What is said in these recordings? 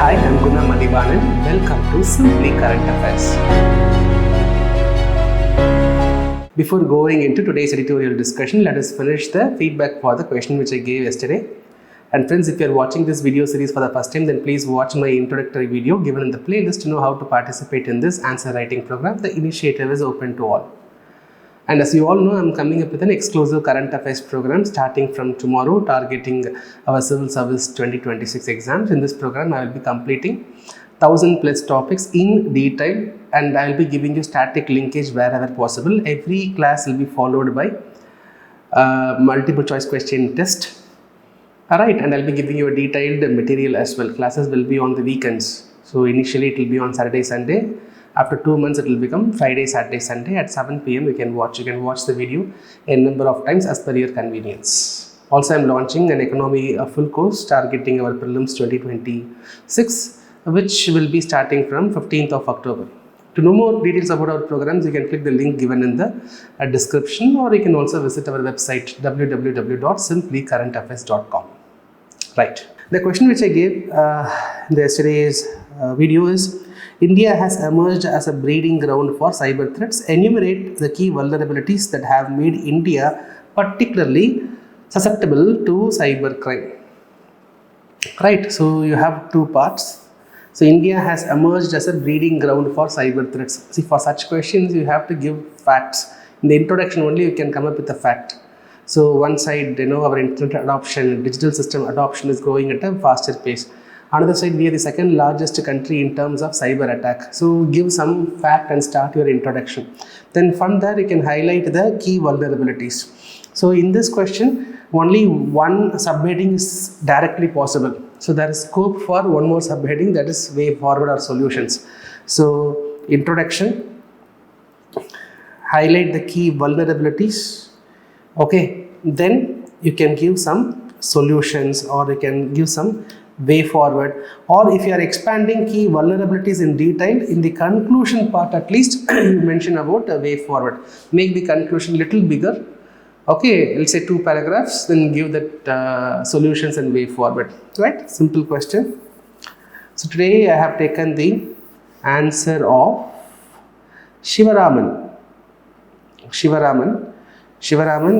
Hi, I'm Guna Mathivanan. Welcome to Simply Current Affairs. Before going into today's editorial discussion, let us finish the feedback for the question which I gave yesterday. And friends, if you are watching this video series for the first time, then please watch my introductory video given in the playlist to know how to participate in this answer writing program. The initiative is open to all. And as you all know, I'm coming up with an exclusive current affairs program starting from tomorrow, targeting our Civil Service 2026 exams. In this program, I will be completing 1000 plus topics in detail, and I will be giving you static linkage wherever possible. Every class will be followed by multiple choice question test. Alright, and I'll be giving you a detailed material as well. Classes will be on the weekends. So initially it will be on Saturday, Sunday. After 2 months, it will become Friday, Saturday, Sunday at 7 p.m. You can watch the video a number of times as per your convenience. Also, I'm launching an economy full course targeting our prelims 2026, which will be starting from 15th of October. To know more details about our programs, you can click the link given in the description, or you can also visit our website www.simplycurrentaffairs.com. Right. The question which I gave in yesterday's video is, India has emerged as a breeding ground for cyber threats. Enumerate the key vulnerabilities that have made India particularly susceptible to cyber crime. Right, so you have two parts. So India has emerged as a breeding ground for cyber threats. See, for such questions, you have to give facts. In the introduction only, you can come up with a fact. So one side, our internet adoption, digital system adoption is growing at a faster pace. Another side, we are the second largest country in terms of cyber attack. So give some fact and start your introduction. Then from there, you can highlight the key vulnerabilities. So in this question, only one subheading is directly possible. So there is scope for one more subheading, that is way forward or solutions. So introduction, highlight the key vulnerabilities. Okay, then you can give some solutions, or you can give some way forward, or if you are expanding key vulnerabilities in detail, in the conclusion part at least you mention about a way forward. Make the conclusion little bigger. Okay, let's say 2 paragraphs, then give that solutions and way forward. Right, simple question. So today I have taken the answer of Shivaraman,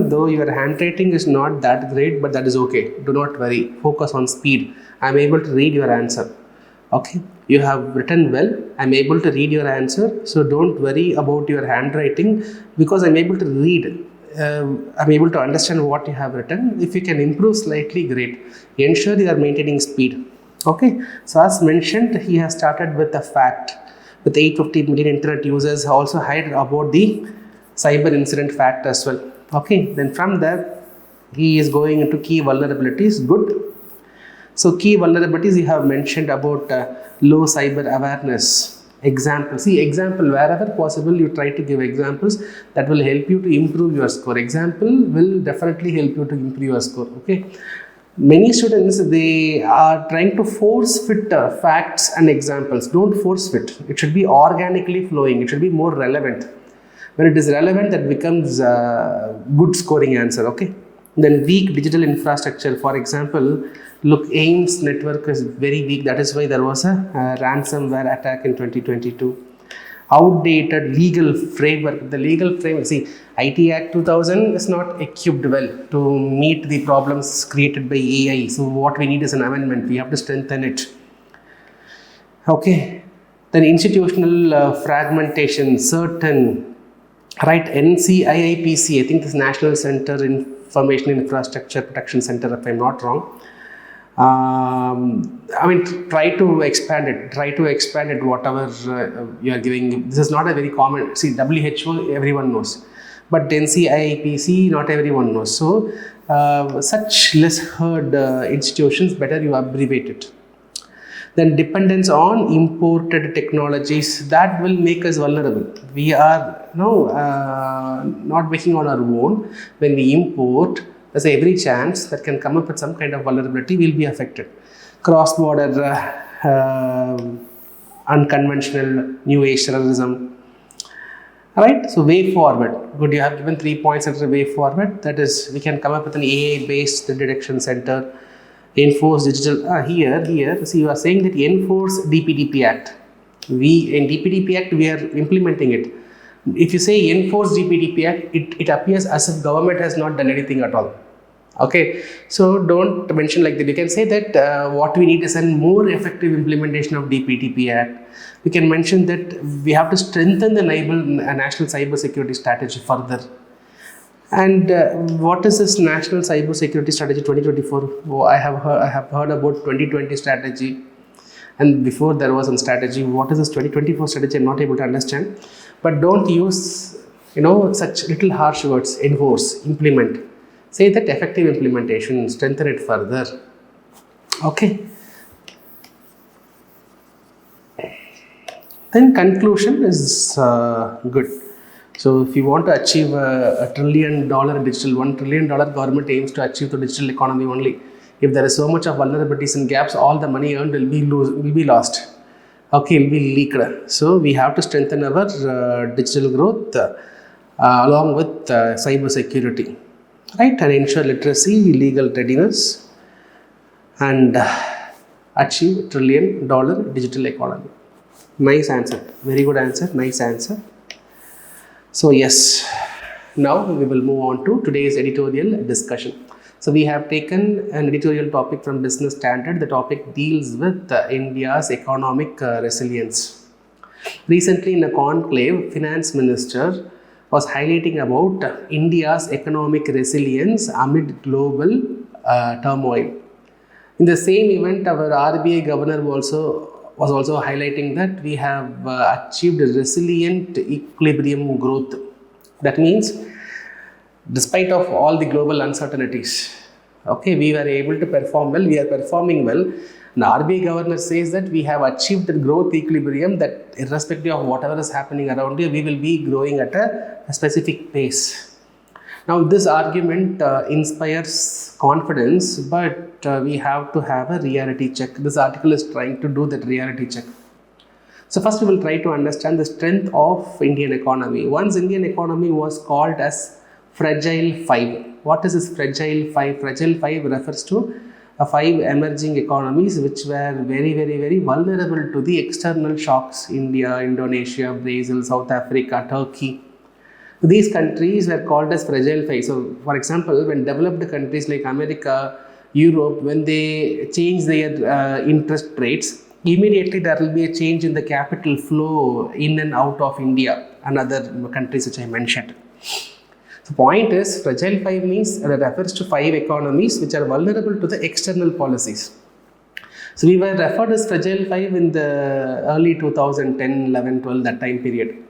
though your handwriting is not that great, but that is okay. Do not worry. Focus on speed. I am able to read your answer. Okay, you have written well. I am able to read your answer. So don't worry about your handwriting, because I am able to read. I am able to understand what you have written. If you can improve slightly, great. Ensure you are maintaining speed. Okay, so as mentioned, he has started with a fact. With 850 million internet users, also highlighted about the cyber incident fact as well. Okay, then from there he is going into key vulnerabilities. Good. So key vulnerabilities you have mentioned about low cyber awareness. Example, wherever possible you try to give examples that will help you to improve your score. Example will definitely help you to improve your score. Okay, many students, they are trying to force fit facts and examples. Don't force fit. It should be organically flowing. It should be more relevant. When it is relevant, that becomes a good scoring answer. Okay. Then weak digital infrastructure. For example, look, AIMS network is very weak. That is why there was a ransomware attack in 2022. Outdated legal framework. The legal framework. See, IT Act 2000 is not equipped well to meet the problems created by AI. So what we need is an amendment. We have to strengthen it. Okay. Then institutional fragmentation. Certain. Right, NCIIPC, I think this National Center Information Infrastructure Protection Center, if I'm not wrong. Try to expand it, whatever you are giving. This is not a very common, see, WHO everyone knows, but NCIIPC not everyone knows. So such less heard institutions, better you abbreviate it. Then dependence on imported technologies, that will make us vulnerable. We are not working on our own. When we import, there's every chance that can come up with some kind of vulnerability, will be affected. Cross-border unconventional new age terrorism. Alright, so way forward. Good, you have given 3 points under way forward. That is, we can come up with an AI based detection center. Enforce digital, here, see, you are saying that enforce DPDP Act. In DPDP Act, we are implementing it. If you say enforce DPDP Act, it appears as if government has not done anything at all. Okay, so don't mention like that. You can say that what we need is a more effective implementation of DPDP Act. We can mention that we have to strengthen the national cyber security strategy further. And what is this National Cyber Security Strategy 2024? Oh, I have heard about 2020 strategy, and before there was a strategy. What is this 2024 strategy? I'm not able to understand. But don't use such little harsh words. Enforce, implement. Say that effective implementation, strengthen it further. Okay. Then conclusion is good. So if you want to achieve a $1 trillion digital, $1 trillion government aims to achieve the digital economy only. If there is so much of vulnerabilities and gaps, all the money earned will be lost. Okay, will be leaked. So we have to strengthen our digital growth along with cyber security, right? And ensure literacy, legal readiness, and achieve $1 trillion digital economy. Nice answer. Very good answer. Nice answer. So yes, now we will move on to today's editorial discussion. So we have taken an editorial topic from Business Standard. The topic deals with India's economic resilience. Recently in a conclave, Finance Minister was highlighting about India's economic resilience amid global turmoil. In the same event, our RBI governor was also highlighting that we have achieved a resilient equilibrium growth. That means, despite of all the global uncertainties, okay, we were able to perform well, we are performing well. And RBI governor says that we have achieved the growth equilibrium, that irrespective of whatever is happening around you, we will be growing at a specific pace. Now, this argument inspires confidence, but we have to have a reality check. This article is trying to do that reality check. So first we will try to understand the strength of Indian economy. Once Indian economy was called as Fragile 5. What is this Fragile 5? Fragile 5 refers to 5 emerging economies which were very, very, very vulnerable to the external shocks. India, Indonesia, Brazil, South Africa, Turkey. These countries were called as Fragile 5. So for example, when developed countries like America, Europe, when they change their interest rates, immediately there will be a change in the capital flow in and out of India and other countries which I mentioned. The point is, Fragile 5 means that refers to 5 economies which are vulnerable to the external policies. So we were referred as Fragile 5 in the early 2010, 11, 12, that time period.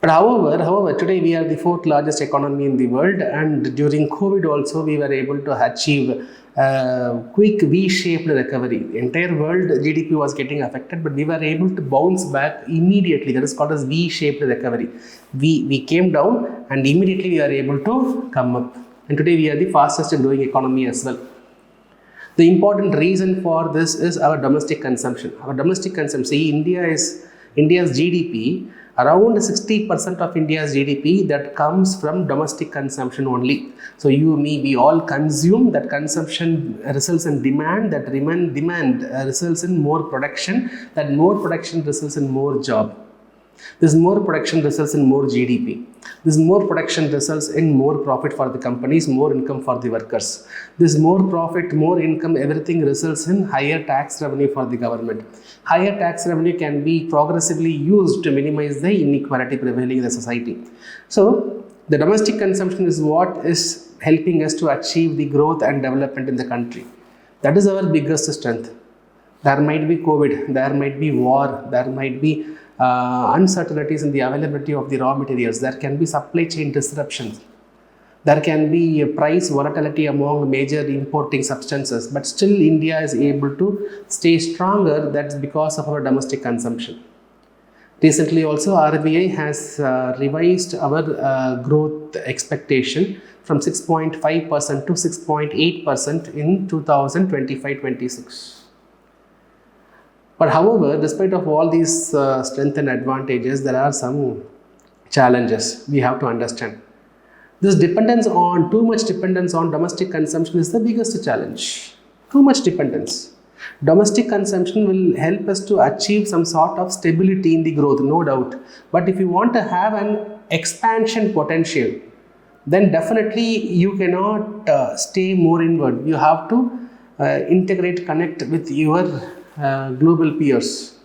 But however, today we are the 4th largest economy in the world, and during COVID also we were able to achieve a quick V-shaped recovery. The entire world GDP was getting affected, but we were able to bounce back immediately. That is called as V-shaped recovery. We came down and immediately we are able to come up. And today we are the fastest growing economy as well. The important reason for this is our domestic consumption. Our domestic consumption, see, India's GDP, around 60% of India's GDP that comes from domestic consumption only. So you, me, we all consume. That consumption results in demand. That demand results in more production. That more production results in more job. This more production results in more GDP. This more production results in more profit for the companies, more income for the workers. This more profit, more income, everything results in higher tax revenue for the government. Higher tax revenue can be progressively used to minimize the inequality prevailing in the society. So, the domestic consumption is what is helping us to achieve the growth and development in the country. That is our biggest strength. There might be COVID, there might be war, there might be uncertainties in the availability of the raw materials, there can be supply chain disruptions, there can be price volatility among major importing substances, but still India is able to stay stronger. That's because of our domestic consumption. Recently also RBI has revised our growth expectation from 6.5% to 6.8% in 2025-26. But however, despite of all these strengths and advantages, there are some challenges we have to understand. This dependence on, too much dependence on domestic consumption is the biggest challenge. Too much dependence. Domestic consumption will help us to achieve some sort of stability in the growth, no doubt. But if you want to have an expansion potential, then definitely you cannot stay more inward. You have to integrate, connect with your global peers.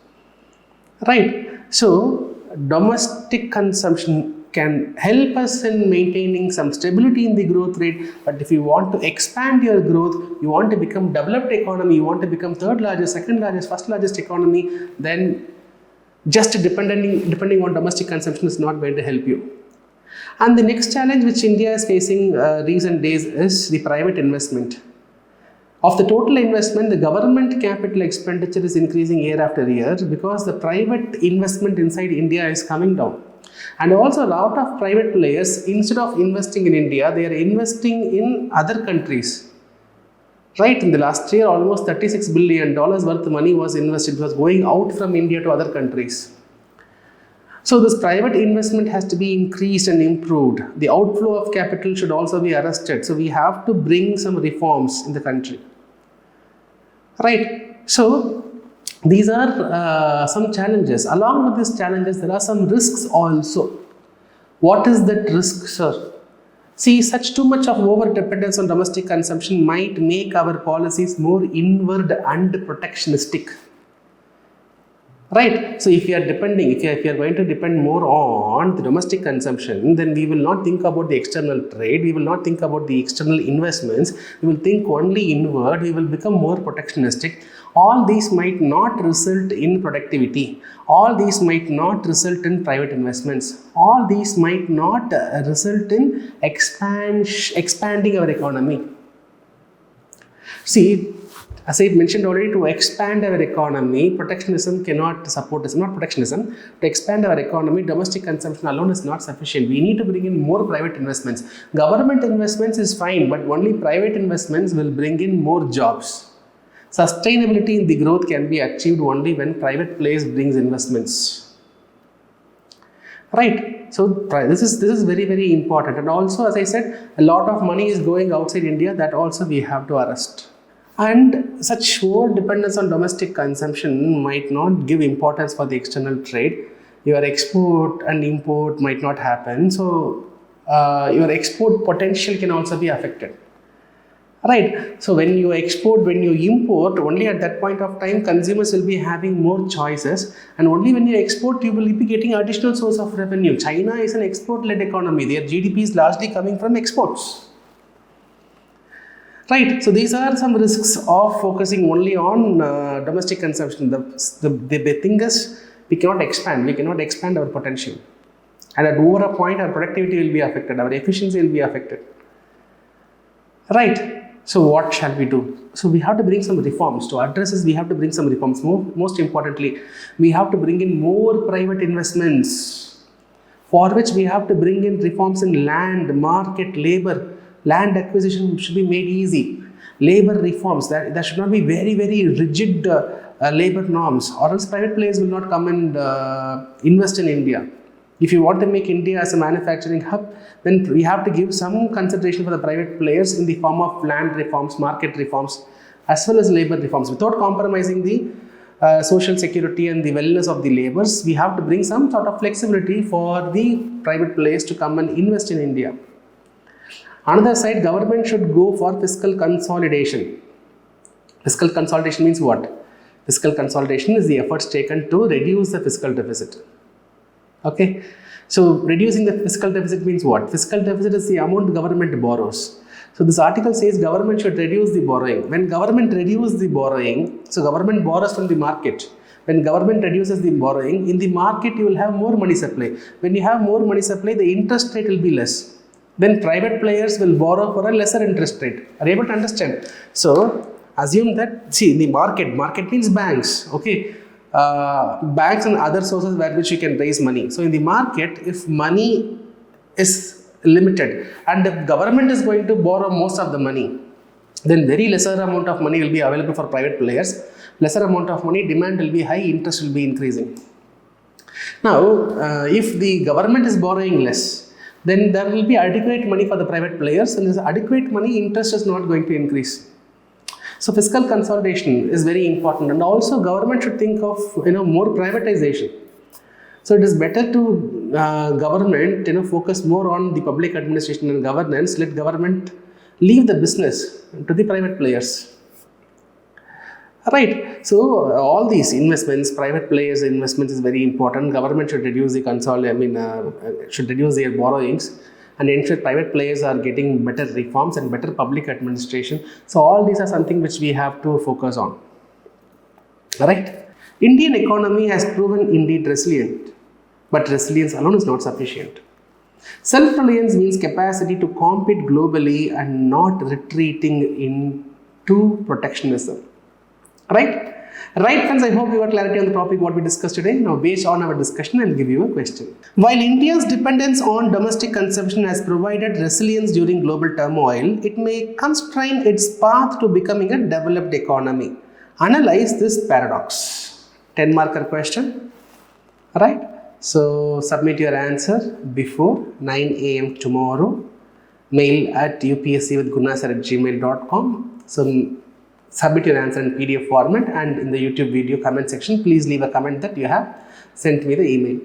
Right. So, domestic consumption can help us in maintaining some stability in the growth rate. But if you want to expand your growth, you want to become developed economy, you want to become third largest, second largest, first largest economy, then just depending on domestic consumption is not going to help you. And the next challenge which India is facing recent days is the private investment. Of the total investment, the government capital expenditure is increasing year after year because the private investment inside India is coming down. And also a lot of private players, instead of investing in India, they are investing in other countries. Right, in the last year, almost $36 billion worth of money was invested. It was going out from India to other countries. So this private investment has to be increased and improved. The outflow of capital should also be arrested. So we have to bring some reforms in the country. Right. So these are some challenges. Along with these challenges, there are some risks also. What is that risk, sir? See, such too much of over dependence on domestic consumption might make our policies more inward and protectionistic. Right. So if you are depending, if you are going to depend more on the domestic consumption, then we will not think about the external trade, we will not think about the external investments, we will think only inward, we will become more protectionistic. All these might not result in productivity. All these might not result in private investments. All these might not result in expanding our economy. See, as I mentioned already, to expand our economy, protectionism cannot support us. Not protectionism. To expand our economy, domestic consumption alone is not sufficient. We need to bring in more private investments. Government investments is fine, but only private investments will bring in more jobs. Sustainability in the growth can be achieved only when private players brings investments. Right. So this is very, very important. And also, as I said, a lot of money is going outside India. That also we have to arrest. And such over dependence on domestic consumption might not give importance for the external trade. Your export and import might not happen. So your export potential can also be affected. Right. So when you export, when you import, only at that point of time, consumers will be having more choices. And only when you export, you will be getting additional source of revenue. China is an export-led economy. Their GDP is largely coming from exports. Right. So these are some risks of focusing only on domestic consumption. The thing is, we cannot expand our potential. And at over a point, our productivity will be affected, our efficiency will be affected. Right. So what shall we do? So we have to bring some reforms. To address this, we have to bring some reforms. Most importantly, we have to bring in more private investments, for which we have to bring in reforms in land, market, labor. Land acquisition should be made easy. Labor reforms, there should not be very, very rigid labor norms, or else private players will not come and invest in India. If you want to make India as a manufacturing hub, then we have to give some consideration for the private players in the form of land reforms, market reforms, as well as labor reforms. Without compromising the social security and the wellness of the laborers, we have to bring some sort of flexibility for the private players to come and invest in India. Another side, government should go for fiscal consolidation. Fiscal consolidation means what? Fiscal consolidation is the efforts taken to reduce the fiscal deficit. Okay. So reducing the fiscal deficit means what? Fiscal deficit is the amount government borrows. So this article says government should reduce the borrowing. When government reduces the borrowing, so government borrows from the market. When government reduces the borrowing, in the market you will have more money supply. When you have more money supply, the interest rate will be less. Then private players will borrow for a lesser interest rate. Are you able to understand? So assume that, see, in the market means banks, okay? Banks and other sources where which you can raise money. So in the market, if money is limited and the government is going to borrow most of the money, then very lesser amount of money will be available for private players. Lesser amount of money, demand will be high, interest will be increasing. Now, if the government is borrowing less, then there will be adequate money for the private players, and this adequate money, interest is not going to increase. So fiscal consolidation is very important, and also government should think of more privatization. So it is better to government focus more on the public administration and governance. Let government leave the business to the private players. Right. So all these investments, private players' investments is very important. Government should reduce the should reduce their borrowings and ensure private players are getting better reforms and better public administration. So all these are something which we have to focus on. Right. Indian economy has proven indeed resilient, but resilience alone is not sufficient. Self-reliance means capacity to compete globally and not retreating into protectionism. Right? Right, friends, I hope you got clarity on the topic what we discussed today. Now, based on our discussion, I'll give you a question. While India's dependence on domestic consumption has provided resilience during global turmoil, it may constrain its path to becoming a developed economy. Analyze this paradox. 10-marker question. Right? So, submit your answer before 9 a.m. tomorrow. Mail at upsc@gunasir@gmail.com. So, submit your answer in PDF format, and in the YouTube video comment section, please leave a comment that you have sent me the email.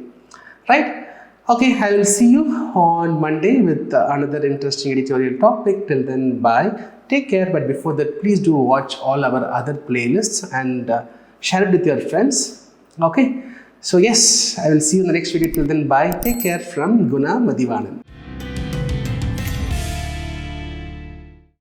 Right? Okay, I will see you on Monday with another interesting editorial topic. Till then, bye. Take care. But before that, please do watch all our other playlists and share it with your friends. Okay? So yes, I will see you in the next video. Till then, bye. Take care from Guna Mathivanan.